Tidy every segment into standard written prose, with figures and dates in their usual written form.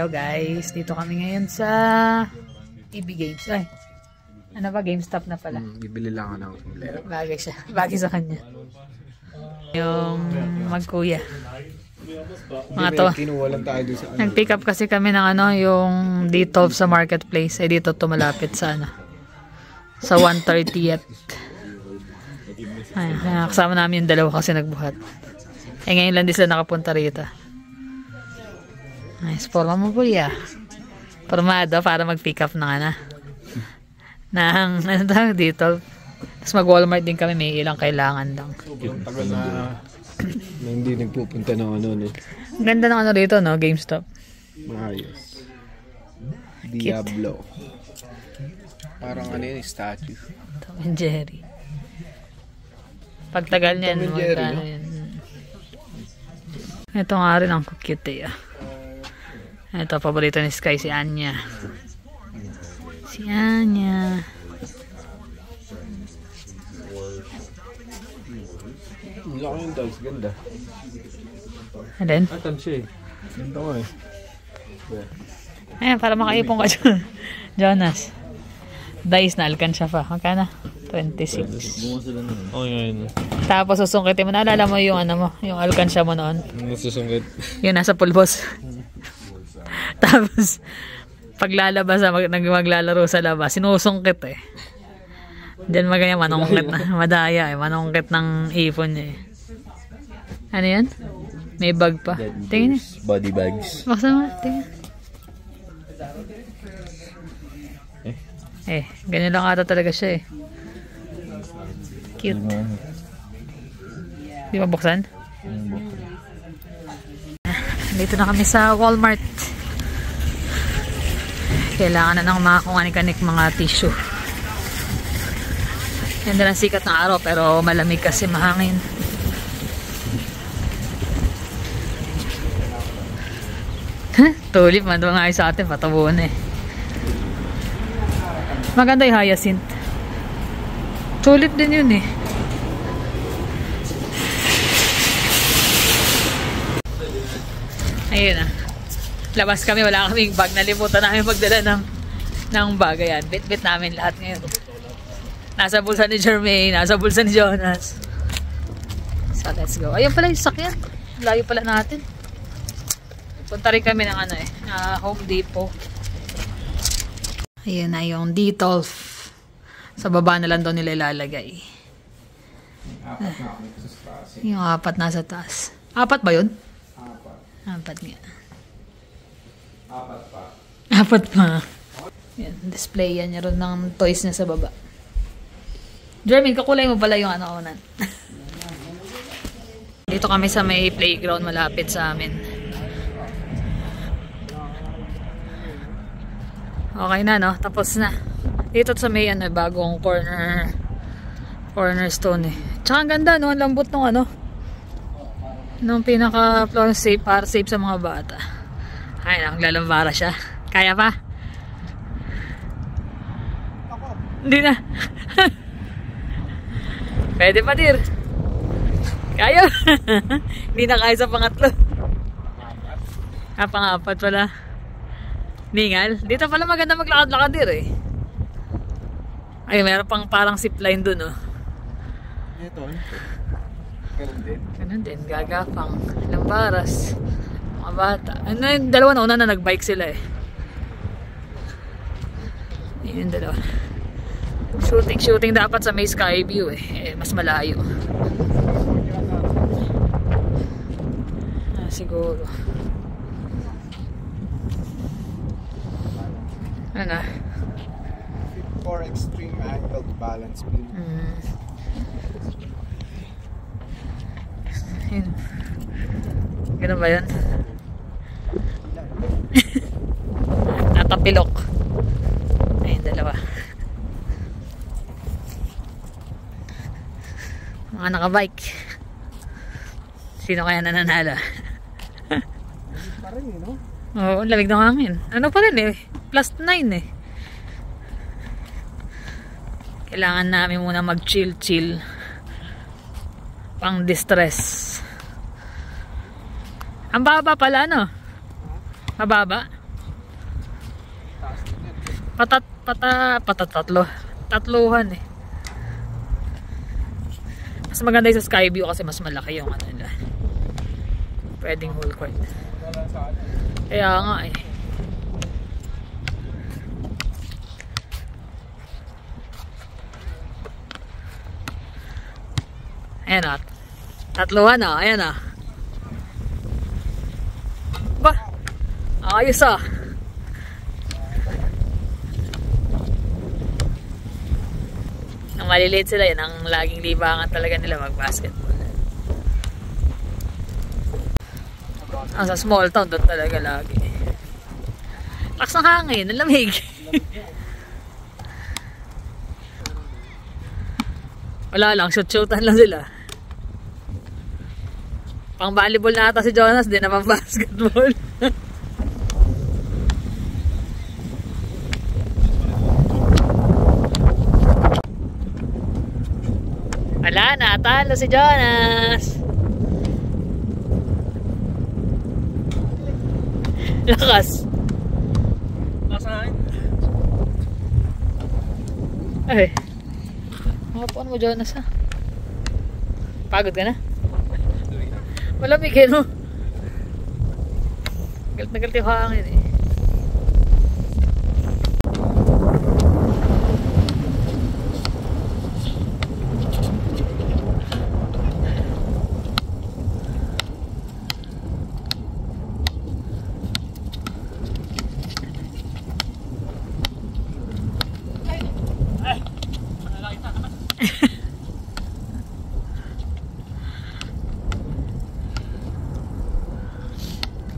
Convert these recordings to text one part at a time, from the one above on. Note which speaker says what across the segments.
Speaker 1: Hello guys, dito kami ngayon sa EB Games. Ay, ano ba? GameStop na pala.
Speaker 2: Bibili lang ako ng kumplero.
Speaker 1: Bagay siya. Bagay sa kanya. Yung magkuya. Mga to.
Speaker 2: Kinuha lang tayo doon sa ano.
Speaker 1: Nag-pick up kasi kami ng ano, yung dito sa marketplace. Eh dito tumalapit sa ano. Sa 130th. Ay, kasama namin yung dalawa kasi nagbuhat. Eh ngayon lang din sila nakapunta rito. Nice, forma mo po ya. Formado para mag-pick up na ng ano tawag dito. Tapos mag-Walmart din kami, may ilang kailangan lang.
Speaker 2: Yung tagal na hindi nagpupunta ng ano no.
Speaker 1: Ganda ng ano dito no, GameStop.
Speaker 2: Maayos. Diablo. Parang ano yun, statue.
Speaker 1: Tom and Jerry. Pagtagal niyan, magkano no? Yun. Ito nga rin ang cute eh. Ito, paborito ni Sky, si Anya. Si Anya.
Speaker 2: Laki yung dogs, ganda.
Speaker 1: And then?
Speaker 2: Atan siya eh. Ganda ko eh.
Speaker 1: Ayan, para makaipon ka dyan. Jonas. Dice na, alkansya pa. Magkano? 26.
Speaker 2: Oh, yun.
Speaker 1: Tapos susungkitin mo. Naalala mo yung ano mo, yung alkansya mo noon.
Speaker 2: Nasusungkit.
Speaker 1: Yung nasa pulbos. Tapos, paglalabas, maglalaro sa labas, sinusungkit eh. Diyan magaya, manungkit na, madaya eh, manungkit ng ipon niya eh. Ano yan? May bag pa. Tingin eh.
Speaker 2: Body bags.
Speaker 1: Baksa mo, tingin. Ganyan lang ata talaga siya eh. Cute. Di ba buksan? Dito na kami sa Walmart. Kailangan na ng mga kung-anik-anik mga tissue. Ganda ng sikat ng araw pero malamig kasi mahangin. Tulip, mandang nga sa atin, patabuan eh. Maganda yung hyacinth. Tulip din yun eh. Ayun ah. Labas kami, wala kaming bag. Nalimutan namin magdala ng bag. Ayan, bit-bit namin lahat ngayon. Nasa bulsa ni Jermaine, nasa bulsa ni Jonas. So, let's go. Ayun pala yung sakyan. Layo pala natin. Punta rin kami ng ano eh, Home Depot. Ayun na yung Detolf. Sa baba na lang daw nila ilalagay. Yung apat nasa taas. Apat ba yun? Apat nga. Apat pa. Yan, display yan niya rin ng toys niya sa baba. Jermaine, kakulay mo pala yung ano unan. Dito kami sa may playground malapit sa amin. Okay na no, tapos na. Dito sa may ano, bagong cornerstone eh. Tsaka ang ganda no, ang lambot nung ano. Nung pinaka floor safe, para safe sa mga bata. Ay, naglalambara siya. Kaya pa? Hindi na. Pwede pa dir. Kaya. Hindi na kaya sa pangatlo. Pang-apat pala. Ningal. Dito pala maganda maglakad-lakad dir eh. Ay, meron pang parang zipline dun oh.
Speaker 2: Ito. Ganun din.
Speaker 1: Ganun din. Gagapang. Lambaras. Mga bata. Ano yung dalawa na una na nagbike sila eh. Yun yung dalawa. Shooting dapat sa may Skyview eh. Mas malayo. Siguro. Ano na?
Speaker 2: For extreme angled balance beam.
Speaker 1: Yun. Ganun ba yun? Natapilok. Ayun, dalawa. Mga nakabike. Sino kaya nananalo?
Speaker 2: Parang yun, no?
Speaker 1: Oo, lamig ng hangin. Ano pa rin eh? +9 eh. Kailangan namin muna mag-chill. Pang distress. Ang baba pala, no? Mababa? Tatluhan eh. Mas maganda yung sa Skyview kasi mas malaki yung ano nila. Pwedeng whole court. Kaya nga eh. Ayan o. Tatluhan o. Ayan o. Ba? Ayos o. Ang maliliit sila yun. Ang laging libangan talaga nila mag-basketball. Ang sa small town doon talaga lagi. Lakas ng hangin. Ang lamig. Wala lang. Shoot-shootan lang sila. Pang volleyball na ata si Jonas. Di naman basketball. Wala na. Talo si Jonas. Lakas.
Speaker 2: Nasaan?
Speaker 1: Ay. Mapuan mo, Jonas, ha? Pagod ka na? Malamig eh, no? Galit na galit yung hangin eh.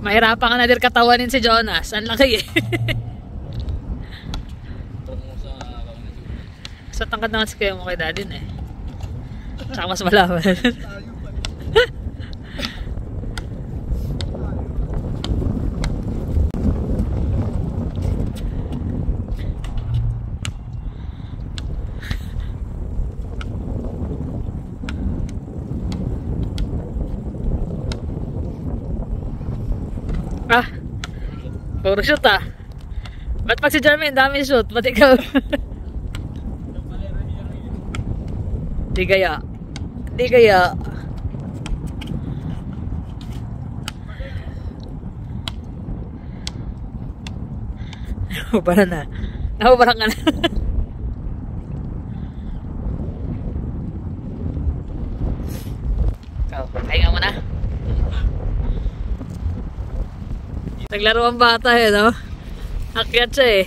Speaker 1: Mahirapan ka na din katawanin si Jonas. Ang laki eh. Sa tangkad na kasi kayo mo kay daddy na eh. Tsaka mas malaman. Ah, puro shoot ah. Ba't pag si Jermaine dami shoot? Ba't ikaw? Di kaya. Di kaya. Nahubaran na. Nahubaran ka na. Ikaw, pahinga mo na. Naglaro ang bata eh, no? Akyat siya eh.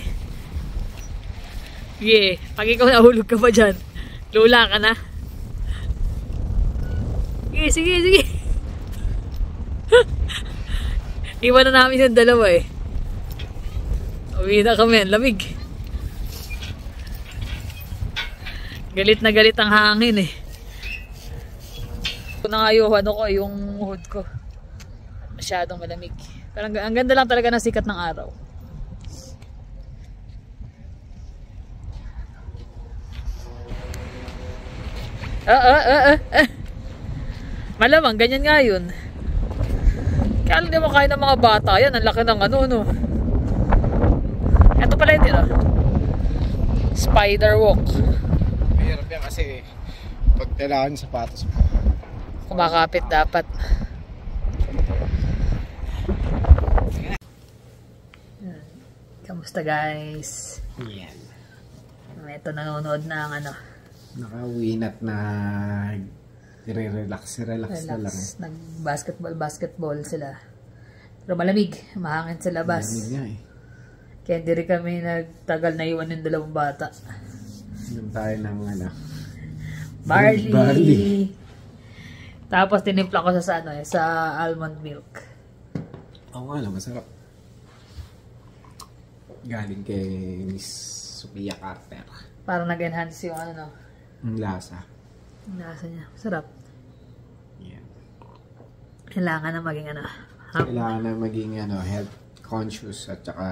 Speaker 1: Sige, pag ikaw nahulog ka pa dyan, lula ka na. Sige, sige, sige. Iwan na namin yung dalawa eh. Uwi na kami, lamig. Galit na galit ang hangin eh. Nangayuhan ako yung hood ko. Masyadong malamig. Pero ang ganda lang talaga ng sikat ng araw. Malamang, ganyan nga yun. Kaya lang di mo kaya ng mga bata yan. Ang laki ng ano, no. Ito pala yun, no? Spider walk.
Speaker 2: Mahirap yan kasi pag kailangan sapatos mo.
Speaker 1: Kumakapit dapat. Kamusta guys?
Speaker 2: Yan.
Speaker 1: Ito nanonood ng ano.
Speaker 2: Nakawin at na relax na lang.
Speaker 1: Nag-basketball sila. Pero malamig. Mahangin sa labas.
Speaker 2: Malamig nga eh.
Speaker 1: Kaya hindi rin kami nagtagal na iwan yung dalawang bata.
Speaker 2: Inom tayo ng ano.
Speaker 1: Barley. Tapos tinimpla ko sa ano eh, sa almond milk.
Speaker 2: Oo nga lang, masarap. Galing kay Miss Sophia Carter.
Speaker 1: Para nag-enhance yung ano.
Speaker 2: Ang lasa.
Speaker 1: Ang lasa niya. Masarap.
Speaker 2: Yeah.
Speaker 1: Kailangan na maging ano.
Speaker 2: Kailangan na maging ano, health conscious at saka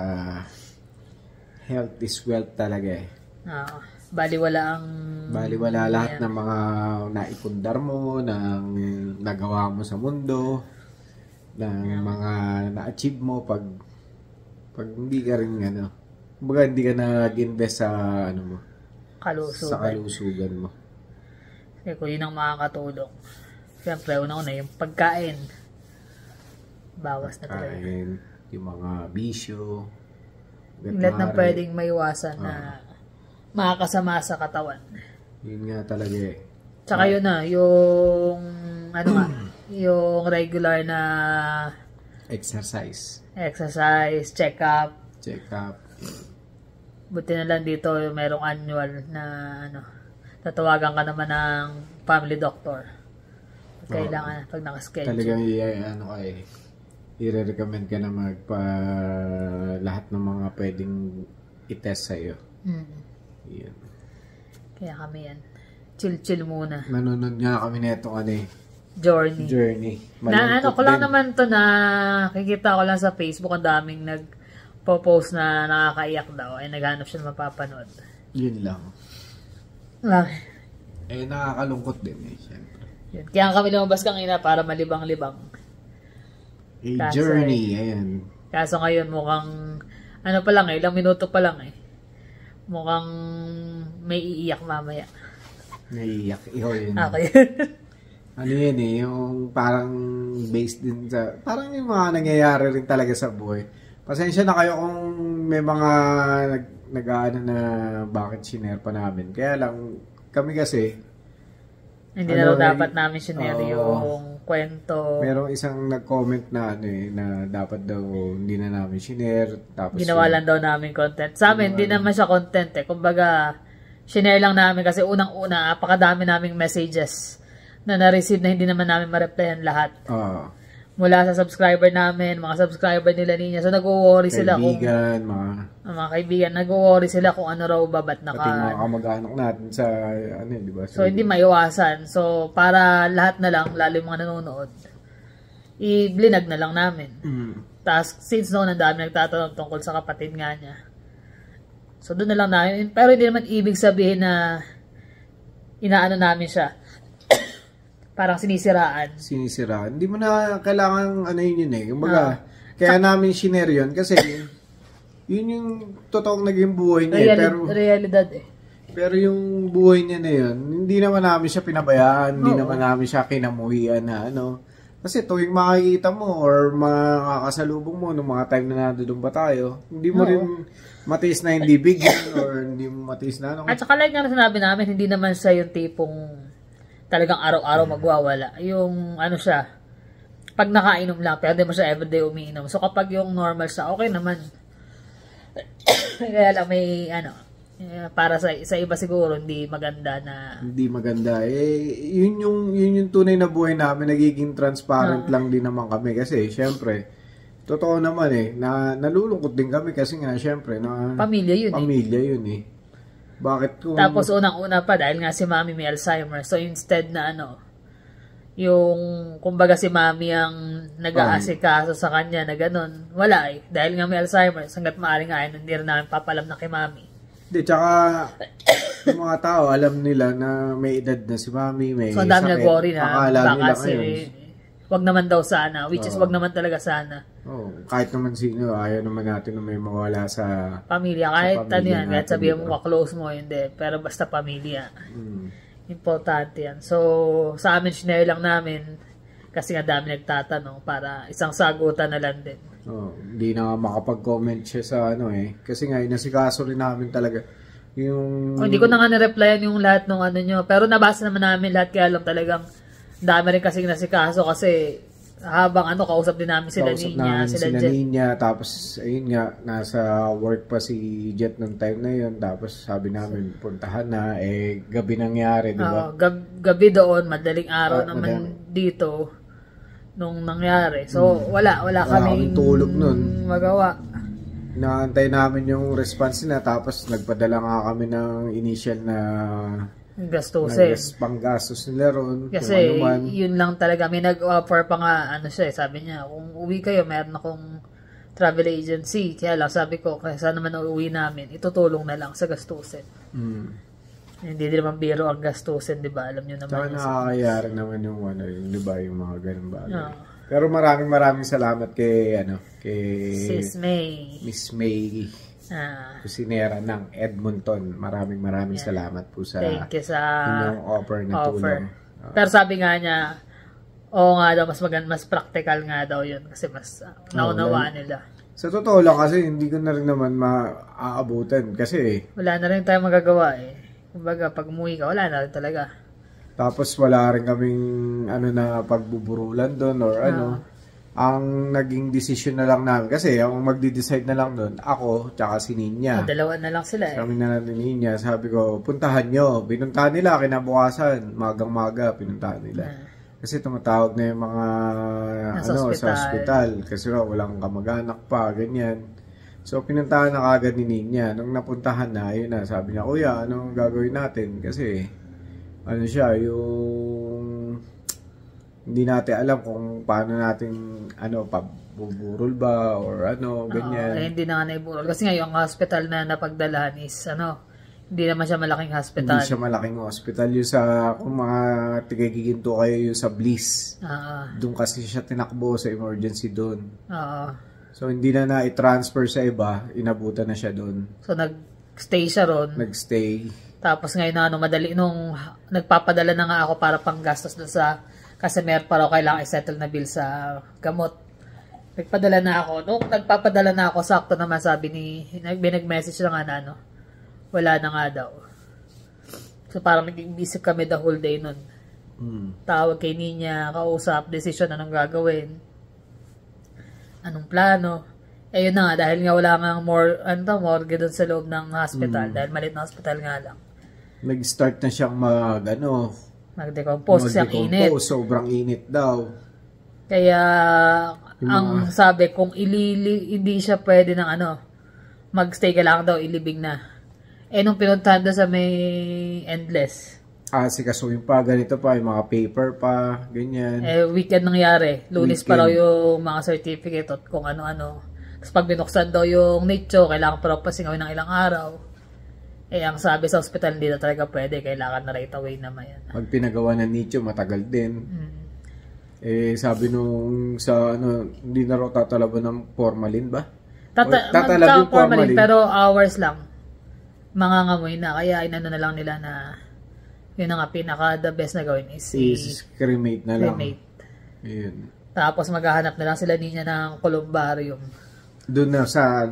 Speaker 2: health is wealth talaga eh.
Speaker 1: Oo. Baliwala
Speaker 2: lahat ng mga naipundar mo, ng nagawa mo sa mundo, ng mga na-achieve mo pag hindi ka rin ano, Kumbaga, hindi ka nag-invest sa, ano mo,
Speaker 1: Kalusugan.
Speaker 2: sa kalusugan mo.
Speaker 1: Kasi kung yun ang makakatulong. Siyempre, una-una, yung pagkain. Bawas na talaga.
Speaker 2: Kain, yung mga bisyo,
Speaker 1: Yung lahat na pwedeng maiwasan na makakasama sa katawan.
Speaker 2: Yun nga talaga eh.
Speaker 1: Tsaka yun na, yung, ano nga, yung regular na
Speaker 2: Exercise,
Speaker 1: check-up.
Speaker 2: check-up.
Speaker 1: Buti na lang dito, merong annual na, ano, tatawagan ka naman ng family doctor. Pag kailangan, pag nakaschedule.
Speaker 2: Talagang ano ka eh, i-recommend ka na lahat ng mga pwedeng i-test sa'yo. Yan.
Speaker 1: Kaya kami yan. Chill muna.
Speaker 2: Nanonood nga kami nito
Speaker 1: Journey. Na ano ko lang naman to na kikita ko lang sa Facebook, ang daming nagpo-post na nakakaiyak daw ay naghanap siya ng mapapanood.
Speaker 2: Yun lang. Nakakalungkot din eh, syempre.
Speaker 1: Yun. Kaya kami lumabas kanina para malibang-libang.
Speaker 2: Journey, ayan.
Speaker 1: Kaso ngayon mukhang ano pa lang ilang minuto pa lang mukhang may iiyak mamaya.
Speaker 2: Naiiyak. Ikaw yun.
Speaker 1: Okay.
Speaker 2: Ano yun eh, yung parang based din sa, parang yung mga nangyayari rin talaga sa buhay. Pasensya na kayo kung may mga nag-aano na bakit shinare pa namin. Kaya lang, kami kasi,
Speaker 1: hindi na dapat namin shinare yung kwento.
Speaker 2: Merong isang nag-comment na na dapat daw hindi na namin shinare. Tapos
Speaker 1: ginawa lang daw namin content. Sa amin, hindi naman siya content Kumbaga, shinare lang namin kasi unang-una, apakadami naming messages na na-receive na hindi naman namin ma-replyan lahat. Mula sa subscriber namin, mga subscriber nila niya. So, nag-worry sila kung... mga kaibigan, nag-worry sila kung ano raw ba, ba't
Speaker 2: pati mga kamag-anak natin sa, di ba?
Speaker 1: So, hindi maiwasan. So, para lahat na lang, lalo yung mga nanonood, i-blinag na lang namin. Tapos, since noon, ang dami nagtatanong tungkol sa kapatid nga niya. So, doon na lang namin. Pero hindi naman ibig sabihin na inaano namin siya. Parang sinisiraan.
Speaker 2: Hindi mo na kailangan yun eh. Kumbaga, kaya namin shinare yun kasi yun yung totoong naging buhay niya.
Speaker 1: Realidad
Speaker 2: Pero yung buhay niya na yun, hindi naman namin siya pinabayaan, hindi naman namin siya kinamuhian na Kasi tuwing makikita mo or makakasalubong mo nung mga time na nandoon pa tayo, hindi mo rin matiis na hindi bigyan or hindi mo matiis na
Speaker 1: At saka like nga sinabi namin, hindi naman siya yung tipong talagang araw-araw magwawala. Yung siya, pag nakainom lang, pero hindi mo siya everyday umiinom. So kapag yung normal siya, okay naman. Kaya lang may para sa iba siguro hindi maganda na...
Speaker 2: Hindi maganda. Yun yung tunay na buhay namin, nagiging transparent lang din naman kami. Kasi syempre, totoo naman na nalulungkot din kami kasi nga syempre,
Speaker 1: pamilya yun
Speaker 2: Bakit kung...
Speaker 1: Tapos unang-una pa, dahil nga si Mami may Alzheimer. So instead na yung kumbaga si Mami ang nag-aasikaso sa kanya na ganun, wala dahil nga may Alzheimer, hanggat maaari nga hindi rin namin papalam na kay Mami.
Speaker 2: Hindi, tsaka yung mga tao alam nila na may edad na si Mami, may
Speaker 1: so ang dami nag-worry na
Speaker 2: baka
Speaker 1: wag naman daw sana, which is wag naman talaga sana.
Speaker 2: Kahit naman sino, ayaw naman natin na may mawala sa
Speaker 1: pamilya. Kahit kahit sabihin mo ka-close mo, hindi. Pero basta pamilya. Importante yan. So, sa amin, shinare lang namin kasi nga dami nagtatanong para isang sagutan na lang din.
Speaker 2: Hindi na makapag-comment siya sa kasi nga, inasikaso rin namin talaga yung...
Speaker 1: Hindi ko na nga na-replyan yung lahat ng nyo. Pero nabasa naman namin lahat kaya alam talagang dami rin kasi nasikaso kasi habang kausap din namin sila Ninya.
Speaker 2: Tapos, ayun nga, nasa work pa si Jet nung time na yun. Tapos, sabi namin, puntahan na. Gabi nangyari, di ba?
Speaker 1: Gabi doon, madaling araw naman dito nung nangyari. So, wala kami
Speaker 2: tulog nun.
Speaker 1: Magawa.
Speaker 2: Inaantay namin yung response nila. Tapos, nagpadala nga kami ng initial na
Speaker 1: gastusin.
Speaker 2: Panggastos nila ron.
Speaker 1: Kasi yun lang talaga. May nag-offer pa nga, sabi niya, kung uwi kayo, meron akong travel agency. Kaya lang, sabi ko, kaysa naman uuwi namin, itutulong na lang sa gastusin. Hindi din naman biro ang gastusin, di ba? Alam nyo naman.
Speaker 2: Saka nakakayari naman yung di ba, yung mga ganun bagay. Pero maraming salamat kay Sis
Speaker 1: May.
Speaker 2: Miss May. kusinera ng Edmonton. Maraming salamat po sa
Speaker 1: thank you sa
Speaker 2: inyong offer na tulong.
Speaker 1: Pero sabi nga niya, oo nga daw, mas practical nga daw yun kasi mas naunawaan nila.
Speaker 2: Sa totoo lang kasi hindi ko na rin naman maaabutan kasi
Speaker 1: wala na rin tayong magagawa eh. Kumbaga pag umuwi ka, wala na rin talaga.
Speaker 2: Tapos wala rin kaming na pagbuburulan doon or ang naging decision na lang namin kasi ang magde-decide na lang doon ako tsaka si Ninya.
Speaker 1: Dalawa na lang sila eh.
Speaker 2: Kami na ni Ninya, sabi ko puntahan nyo. Pinuntahan nila kinabukasan, magang-maga pinuntahan nila. Kasi tumatawag na yung mga sa ospital kasi walang kamag-anak pa, ganyan. So pinuntahan na kagad ni Ninya. Nung napuntahan na, yun na, sabi niya, kuya, anong gagawin natin? Kasi yung hindi natin alam kung paano natin pabuburol ba or ganyan.
Speaker 1: Hindi na nga naiburol. Kasi nga yung hospital na napagdalahan is hindi naman siya malaking hospital.
Speaker 2: Hindi siya malaking hospital. Yung kung mga tigiginto kayo yung sa Bliss. Doon kasi siya tinakbo sa emergency doon. So hindi na i-transfer sa iba, inabutan na siya doon.
Speaker 1: So nag-stay siya ron.
Speaker 2: Nag-stay.
Speaker 1: Tapos ngayon madali nung nagpapadala na nga ako para panggastos doon sa kasi meron pa raw kailangan i-settle na bill sa gamot. Nagpadala na ako. Nung nagpapadala na ako, sakto naman sabi nag-message na nga na wala na nga daw. So parang nag-iisip kami the whole day nun. Tawag kay Ninya, kausap, decision anong gagawin. Anong plano. Yun na nga, dahil nga wala nga morgue doon sa loob ng hospital. Dahil maliit na hospital nga lang.
Speaker 2: Nag-start na siyang
Speaker 1: mag-decompose siyang init.
Speaker 2: Sobrang init daw.
Speaker 1: Kaya, ang sabi, kung hindi siya pwede ng mag-stay ka lang daw, ilibing na. Nung pinuntahan doon sa may Endless.
Speaker 2: Sikasuhin pa, ganito pa, yung mga paper pa, ganyan.
Speaker 1: Weekend nangyari. Lunes pa raw yung mga certificate at kung ano-ano. Tapos pag binuksan daw yung nicho, kailangan pa raw pasingawin ng ilang araw. Ang sabi sa hospital, hindi na talaga pwede. Kailangan na right away naman yan.
Speaker 2: Pag pinagawa ng nicho, matagal din. Sabi nung hindi na raw tatalabo ng formalin ba?
Speaker 1: Tatalabo formalin, pero hours lang. Mangangamoy na. Kaya inano na lang nila na yun na nga, pinaka the best na gawin is
Speaker 2: cremate na lang.
Speaker 1: Cremate.
Speaker 2: Yun.
Speaker 1: Tapos maghahanap na lang sila Ninya ng columbarium.
Speaker 2: Doon na sa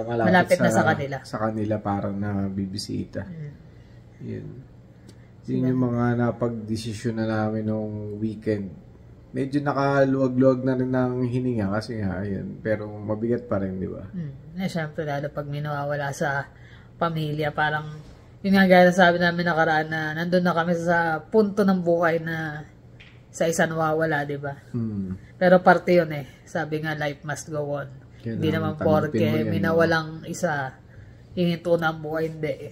Speaker 1: malapit na sa kanila.
Speaker 2: Sa kanila parang na bibisita. Yun. Yun yung mga napag-desisyon na namin nung weekend. Medyo nakaluwag-luwag na rin ng hininga kasi nga, ayun. Pero mabigat pa rin, di ba?
Speaker 1: Siyempre, lalo pag may nawawala sa pamilya, parang, yun nga gaya sabi namin nakaraan na nandun na kami sa punto ng buhay na sa isa nawawala, di ba? Pero parte yun Sabi nga, life must go on. Hindi naman porke minawalang isa, hininto na ang buhay, hindi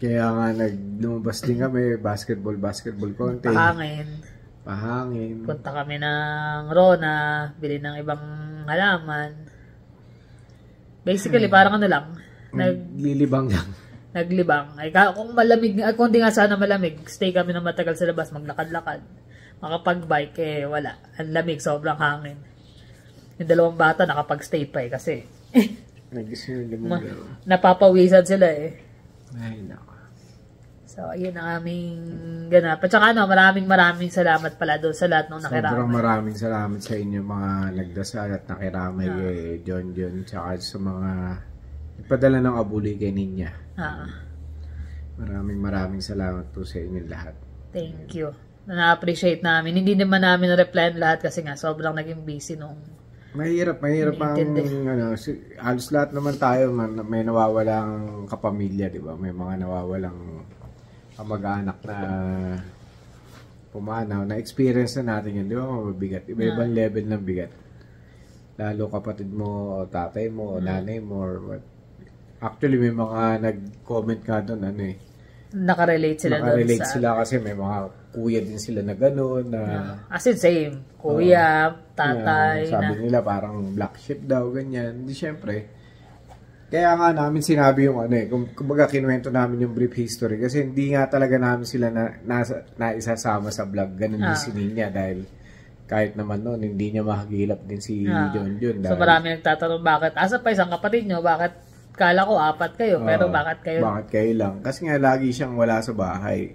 Speaker 2: Kaya nga, lumabas din kami, basketball konti. Pahangin.
Speaker 1: Punta kami ng Rona, bili ng ibang halaman. Basically, parang lang.
Speaker 2: Naglilibang lang.
Speaker 1: Naglibang. Kung malamig, kung di nga sana malamig, stay kami ng matagal sa labas, maglakad-lakad. Makapag-bike, wala. Ang lamig, sobrang hangin. Yung dalawang bata, nakapag-stay pa kasi napapawisan sila
Speaker 2: Ay, nako.
Speaker 1: So, ayun ang aming ganap. At saka maraming salamat pala doon sa lahat ng nakiramay.
Speaker 2: Sobrang maraming salamat sa inyo mga nagdasal at nakiramay kay John. Tsaka sa mga nagpadala ng abuli kay Ninya. Maraming salamat po sa inyo lahat.
Speaker 1: Thank you. Na-appreciate namin. Hindi naman namin na-replyan lahat kasi nga sobrang naging busy nung
Speaker 2: Mahirap ang halos lahat naman tayo may nawawalang kapamilya, di ba? May mga nawawalang kamag-anak na pumanaw. Na-experience na natin yun, di ba? Mabigat. Iba-ibang level ng bigat. Lalo kapatid mo, o tatay mo, o nanay mo, or what. Actually, may mga nag-comment ka doon,
Speaker 1: nakarelate sila doon.
Speaker 2: Nakarelate sila kasi may mga kuya din sila na gano'n.
Speaker 1: As in, same. Kuya, tatay.
Speaker 2: Sabi nila parang black sheep daw, ganyan. Hindi, syempre. Kaya nga namin sinabi yung kumbaga kinuwento namin yung brief history kasi hindi nga talaga namin sila naisasama sa vlog. Ganun din si Ninya dahil kahit naman noon, hindi niya mahagilap din si John.
Speaker 1: So marami nagtatanong bakit, asa pa isang kapatid nyo, bakit Kala ko 4 kayo, pero bakit kayo?
Speaker 2: Bakit kayo lang? Kasi nga lagi siyang wala sa bahay.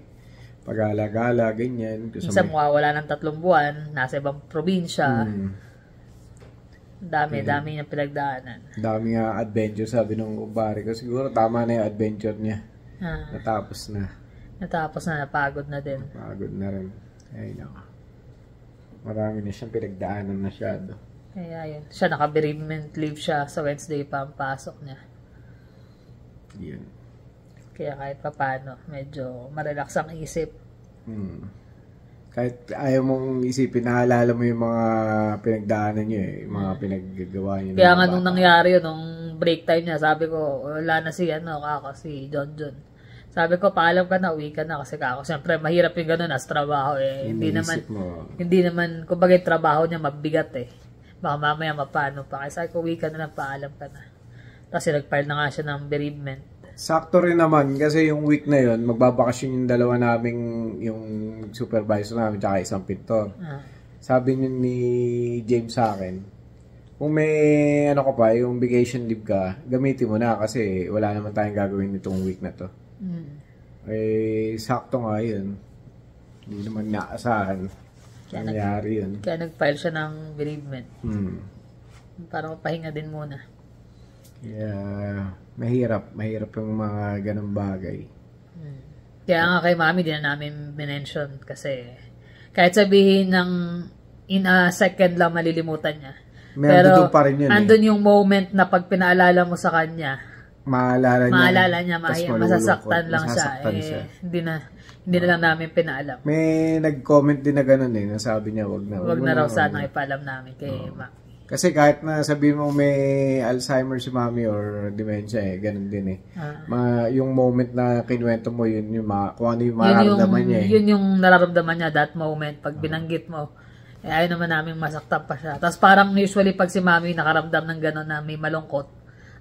Speaker 2: Pag-alagala, ganyan.
Speaker 1: Minsan mawawala ng 3 buwan, nasa ibang probinsya. Dami niyang pinagdaanan.
Speaker 2: Dami nga adventure, sabi nung kumpare ko. Siguro tama na yung adventure niya. Natapos na.
Speaker 1: Napagod na din.
Speaker 2: Napagod na rin. Ay, nako. Marami na siyang pinagdaanan masyado.
Speaker 1: Kaya yun. Siya naka-bereavement leave siya sa Wednesday pa ang pasok niya.
Speaker 2: Yun.
Speaker 1: Kaya kahit papano, medyo marelax ang isip.
Speaker 2: Kahit ayaw mong isipin, naalala mo yung mga pinagdaanan niyo eh. Yung mga pinaggagawa niyo.
Speaker 1: Kaya nga nung nangyari yun, nung break time niya, sabi ko, wala na si si John. Sabi ko, paalam ka na, uwi ka na kasi kako. Siyempre, mahirap yung gano'n as trabaho eh. Hindi naman, kumbaga yung trabaho niya mabigat eh. Baka mamaya mapano pa. Kaya sabi ko, uwi ka na lang, paalam ka na. Kasi nag-file na nga siya ng bereavement.
Speaker 2: Sakto rin naman kasi yung week na yun, magbabakasyon yung dalawa naming, yung supervisor namin, tsaka isang pintor. Sabi ni James sa akin, kung may ano ka pa, yung vacation leave ka, gamitin mo na kasi wala naman tayong gagawin nitong week na to. Eh, sakto nga yun. Hindi naman naasahan. Nangyari yun.
Speaker 1: Kaya nag-file siya ng bereavement. Para mapahinga din muna.
Speaker 2: Yeah, mahirap yung mga ganong bagay.
Speaker 1: Kaya nga kay Mami, di na namin mention kasi kahit sabihin ng in a second lang malilimutan niya. Pero
Speaker 2: pa rin yun,
Speaker 1: andun yung moment na pag pinaalala mo sa kanya, maalala niya masasaktan lang siya. Hindi na lang namin pinaalam.
Speaker 2: May nag-comment din na gano'n eh, nasabi niya wag
Speaker 1: na raw sana ipaalam namin kay Mami.
Speaker 2: Kasi kahit na sabihin mo may Alzheimer si Mami or dementia eh, ganun din eh. Yung moment na kinuwento mo, yun yung kung ano yung mararamdaman niya eh.
Speaker 1: Yun yung nararamdaman niya that moment, pag binanggit mo. Eh, ayaw naman namin masaktan pa siya. Tapos parang usually pag si Mami nakaramdam ng gano'n na may malungkot,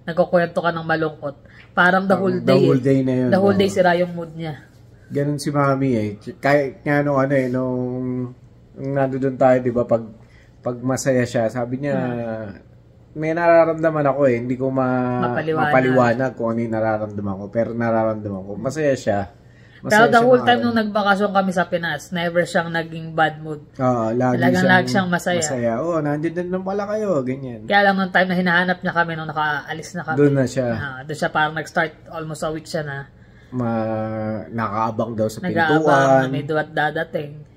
Speaker 1: nagkukwento ka ng malungkot, parang the whole day.
Speaker 2: Na yun.
Speaker 1: The whole day sira yung mood niya.
Speaker 2: Ganun si Mami eh. Kahit nga nung nandoon tayo, di ba, pag masaya siya, sabi niya, may nararamdaman ako eh. Hindi ko mapaliwanag kung ano yung nararamdaman ko. Pero nararamdaman ko, masaya siya.
Speaker 1: Pero the whole time nung nagbakasyon kami sa Pinas, never siyang naging bad mood.
Speaker 2: Oo, lagi
Speaker 1: siyang masaya.
Speaker 2: Oo, nandiyan na pala kayo, ganyan.
Speaker 1: Kaya lang nung time na hinahanap niya kami, nung nakaalis na kami.
Speaker 2: Doon na siya.
Speaker 1: Doon siya parang nag-start, almost a week siya na.
Speaker 2: Nakaabang daw sa pintuan.
Speaker 1: Nag-aabang na may duwat dadating.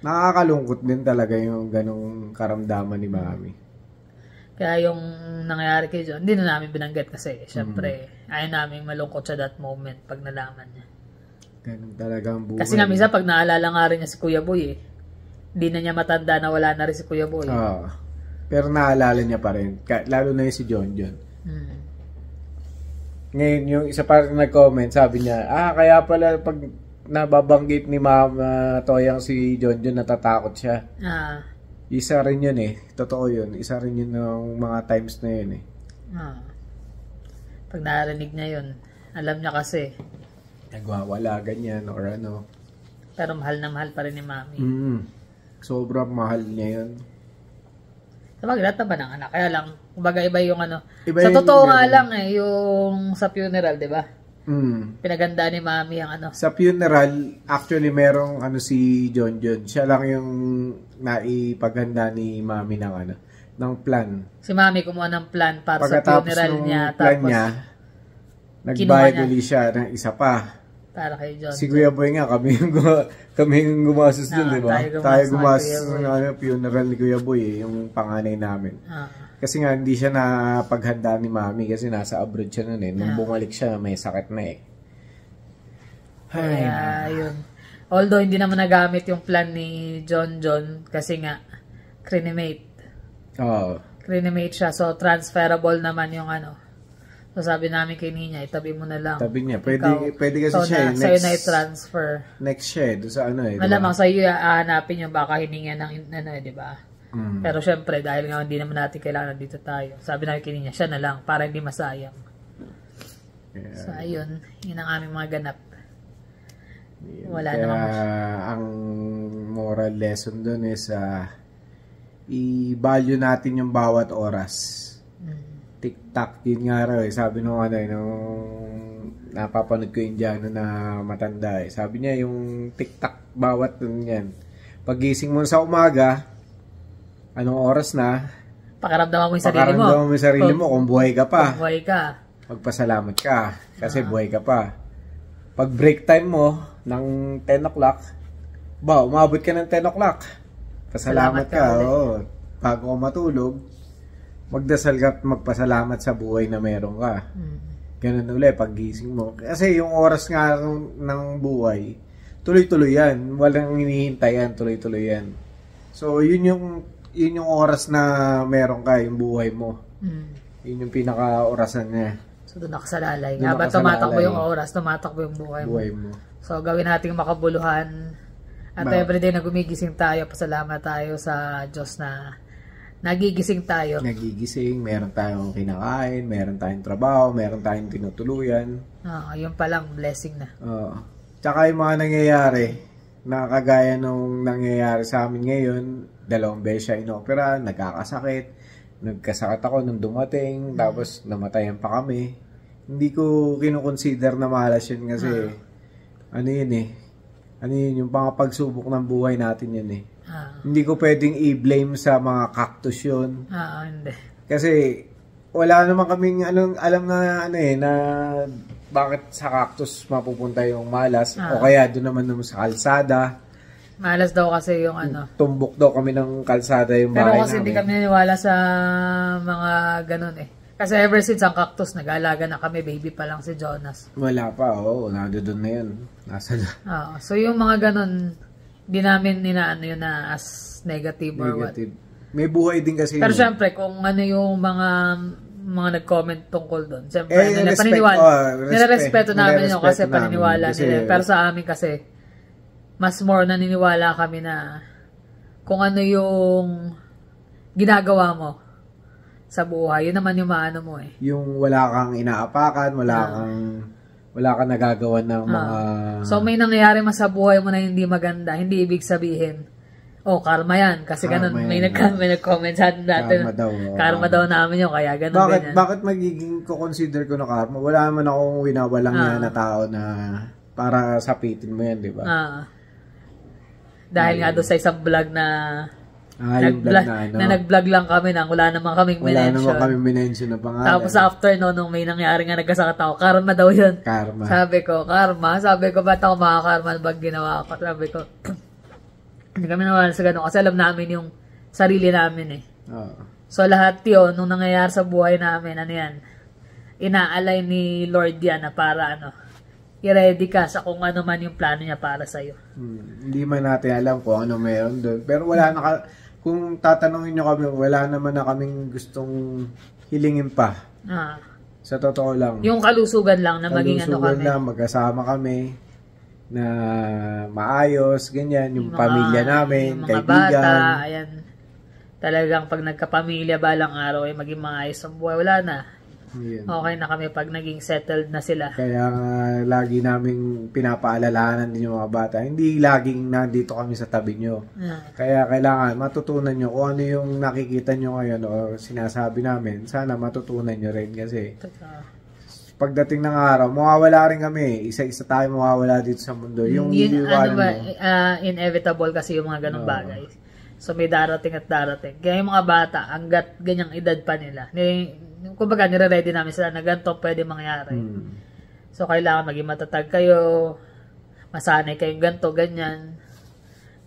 Speaker 2: Nakakalungkot din talaga yung ganong karamdaman ni Mami.
Speaker 1: Kaya yung nangyari kay John, hindi na namin binanggit kasi, syempre, ayaw namin malungkot sa that moment pag nalaman niya.
Speaker 2: Ganun talaga ang buhay.
Speaker 1: Kasi nga minsan pag naalala nga rin niya si Kuya Boy hindi na niya matanda na wala na rin si Kuya Boy.
Speaker 2: Pero naalala niya pa rin, lalo na yung si John. Ngayon, yung isa pa rin nag-comment, sabi niya, kaya pala pag nababanggit ni Mama Toyang si John, natatakot siya. Isa rin yun eh. Totoo yun. Isa rin yun ng mga times na yun eh.
Speaker 1: Pag narinig niya yun, alam niya kasi.
Speaker 2: Nagwawala, ganyan, or ano.
Speaker 1: Pero mahal na mahal pa rin ni Mami.
Speaker 2: Sobrang mahal niya yun.
Speaker 1: Sabagay, lahat naman ng anak. Kaya lang, kumbaga iba yung ano. Sa totoo nga lang eh, yung sa funeral, di ba? Pinaganda ni Mami ang ano.
Speaker 2: Sa funeral, actually merong si John. Siya lang yung naipaghanda ni Mami ng plan.
Speaker 1: Si Mami kumuha ng plan para
Speaker 2: pagkatapos
Speaker 1: sa funeral niya.
Speaker 2: Plan niya, nagbayad ulit siya ng isa pa.
Speaker 1: Para kay John.
Speaker 2: Si Kuya Boy nga, kami yung gumasos dun, di ba? Tayo gumasos ng funeral ni Kuya Boy, yung panganay namin. Kasi nga, hindi siya napaghanda ni Mami kasi nasa abroad siya nun eh. Nung bumalik siya, may sakit na eh.
Speaker 1: Kaya, yun. Although, hindi naman nagamit yung plan ni John kasi nga, crenimate. Crenimate siya. So, transferable naman yung ano. So, sabi namin kay Ninya, itabi mo na lang.
Speaker 2: Tabi niya. Pwede kasi siya
Speaker 1: sa'yo na i-transfer.
Speaker 2: Next siya doon sa ano eh.
Speaker 1: Malamang sa'yo hahanapin yung baka hininga ng ano eh, di ba? Pero syempre, dahil nga hindi naman natin kailangan dito tayo. Sabi namin kay Ninya, siya na lang para hindi masayang. So, ayun. Yun ang aming mga ganap. Wala naman.
Speaker 2: Ang moral lesson doon is i-value natin yung bawat oras. TikTok, yun nga raw sabi nung napapanood ko yung Indiano na matanda sabi niya yung TikTok bawat yan. Pagising mo sa umaga, anong oras na?
Speaker 1: Pakaramdaman mo yung sarili mo.
Speaker 2: Pakaramdaman mo yung sarili mo kung buhay ka pa.
Speaker 1: Kung buhay ka.
Speaker 2: Magpasalamat ka kasi buhay ka pa. Pag break time mo ng 10 o'clock, umabot ka ng 10 o'clock. Pasalamat ka. Oo. Bago ka matulog, magdasal ka at magpasalamat sa buhay na meron ka. Ganun ulit, paggising mo. Kasi yung oras nga ng buhay, tuloy-tuloy yan. Walang hinihintay yan, tuloy-tuloy yan. So, yun yung oras na meron ka, yung buhay mo. Yun yung pinaka-orasan niya.
Speaker 1: So, doon nakasalalay. Habang tumatakbo yung oras, tumatakbo yung buhay mo. So, gawin nating makabuluhan. At everyday na gumigising tayo, pasalamat tayo sa Diyos na nagigising tayo. Nagigising,
Speaker 2: meron tayong kinakain, meron tayong trabaho, meron tayong tinutuluyan.
Speaker 1: Yun palang blessing na.
Speaker 2: Tsaka yung mga nangyayari, na kagaya nung nangyayari sa amin ngayon, 2 beses siya inopera, nagkakasakit, nagkasakit ako nung dumating, tapos namatayan pa kami. Hindi ko kinukonsider na malas yun kasi, yung pagsubok ng buhay natin yun eh. Hindi ko pwedeng i-blame sa mga cactus yun.
Speaker 1: Hindi.
Speaker 2: Kasi wala naman kaming alam na bakit sa cactus mapupunta yung malas o kaya doon naman sa kalsada.
Speaker 1: Malas daw kasi yung
Speaker 2: Tumbok daw kami ng kalsada yung bahay namin.
Speaker 1: Pero kasi hindi kami naniniwala sa mga ganun eh. Kasi ever since ang cactus, nag-aalaga na kami, baby pa lang si Jonas.
Speaker 2: Wala pa, nandoon na yun. Nasa na.
Speaker 1: So yung mga ganun, di namin inaano yun na as negative or what.
Speaker 2: May buhay din kasi.
Speaker 1: Pero syempre, kung yung mga nag-comment tungkol doon, syempre, nilarespeto namin yun kasi paniniwala nila. Pero sa amin kasi, mas more naniniwala kami na kung ano yung ginagawa mo sa buhay, yun naman yung maano mo eh.
Speaker 2: Yung wala kang inaapakan, wala kang nagagawa ng mga...
Speaker 1: So, may nangyayari mas sa buhay mo na hindi maganda. Hindi ibig sabihin, karma yan. Kasi ganun, may nag-comment sa atin dati. Karma daw namin yun, kaya ganun.
Speaker 2: Bakit magiging consider ko na karma? Wala naman akong winawalang na tao na para sapitin mo yan, di ba?
Speaker 1: Dahil nga doon sa isang vlog na... nag-vlog lang kami nang wala naman kaming minention.
Speaker 2: Wala naman kaming minention na pangalan.
Speaker 1: Tapos after nung may nangyari nga nagkasakit ako, karma daw yun.
Speaker 2: Karma.
Speaker 1: Sabi ko, ba't ako makakarma pag ginawa ko? Sabi ko, hindi kami nawala sa ganun kasi alam namin yung sarili namin eh. So lahat yun, nung nangyayari sa buhay namin, inaalay ni Lord yan na para i-ready ka sa kung ano man yung plano niya para sa'yo.
Speaker 2: Hindi man natin alam kung ano meron doon. Pero kung tatanungin nyo kami, wala naman na kaming gustong hilingin pa. Sa totoo lang.
Speaker 1: Yung kalusugan lang na maging kami.
Speaker 2: Kalusugan lang, magkasama kami, na maayos, ganyan, yung pamilya namin,
Speaker 1: yung mga
Speaker 2: kaibigan.
Speaker 1: Bata, ayan. Talagang pag nagkapamilya balang araw ay maging maayos ang buhay. Wala na.
Speaker 2: Yan.
Speaker 1: Okay na kami pag naging settled na sila.
Speaker 2: Kaya lagi naming pinapaalalahanan din yung mga bata. Hindi laging nandito kami sa tabi nyo. Kaya kailangan matutunan nyo kung ano yung nakikita nyo ngayon o sinasabi namin. Sana matutunan nyo rin kasi pagdating ng araw, mawawala rin kami. Isa-isa tayo mawawala dito sa mundo. Yung
Speaker 1: inevitable kasi yung mga ganong bagay. So may darating at darating. Kaya yung mga bata, hanggat ganyang edad pa nila, kumbaga nire-ready namin sila na ganito pwede mangyari. So kailangan maging matatag kayo, masanay kayong ganito, ganyan.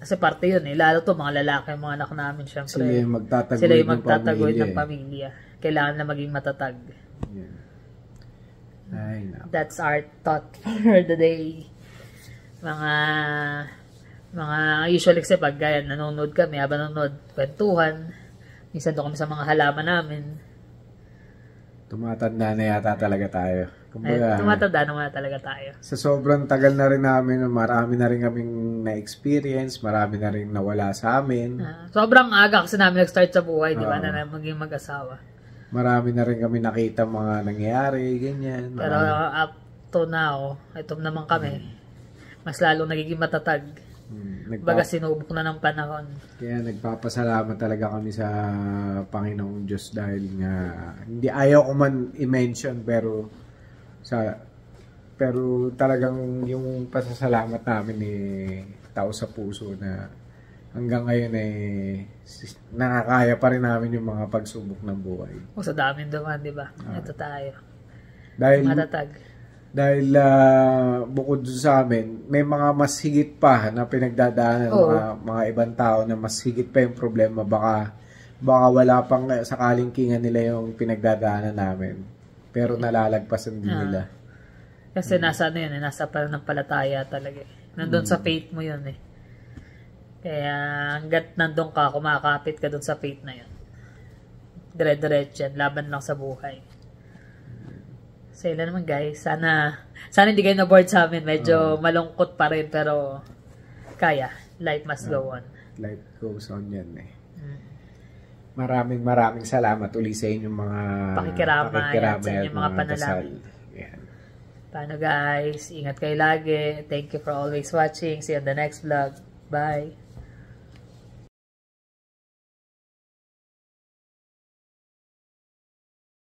Speaker 1: Kasi parte yun eh. Lalo to mga lalaki, mga anak namin syempre. Sila yung magtataguyod ng pamilya. Kailangan na maging matatag. That's our thought for the day. Mga usually kasi pag nanonood kami, habang nanonood, kwentuhan. Minsan doon kami sa mga halaman namin.
Speaker 2: Tumatanda na yata talaga tayo. Kumbaga,
Speaker 1: tumatanda na talaga tayo.
Speaker 2: Sa sobrang tagal na rin namin, marami na rin kaming na-experience, marami na rin nawala sa amin.
Speaker 1: Sobrang aga kasi namin nag-start sa buhay, di ba, na maging mag-asawa.
Speaker 2: Marami na rin kami nakita mga nangyayari, ganyan.
Speaker 1: Pero up to now, ito naman kami, mas lalong nagiging matatag. Baga sinubok na ng panahon.
Speaker 2: Kaya nagpapasalamat talaga kami sa Panginoong Diyos dahil nga hindi ayaw ko man i-mention pero talagang yung pasasalamat namin tao sa puso na hanggang ngayon nakakaya pa rin namin yung mga pagsubok ng buhay.
Speaker 1: O sa daming duman, di ba? Ito tayo.
Speaker 2: Dahil
Speaker 1: matatag. Dahil
Speaker 2: bukod sa amin, may mga mas higit pa na pinagdadaanan mga ibang tao na mas higit pa yung problema. Baka wala pang sakaling kinga nila yung pinagdadaanan namin. Pero nalalagpasan din nila.
Speaker 1: Kasi nasa nasa pananampalataya talaga. Nandun sa faith mo yun Kaya hanggat nandun ka, kumakapit ka dun sa faith na yun. Dire-diretso yan. Laban lang sa buhay. So yun naman guys. Sana hindi kayo na-bored sa amin. Medyo malungkot pa rin pero kaya. Life must go on.
Speaker 2: Life goes on yan Maraming salamat uli sa inyong mga
Speaker 1: pakikiramay at sa inyong mga panalangin. Paano guys? Ingat kayo lagi. Thank you for always watching. See you on the next vlog. Bye!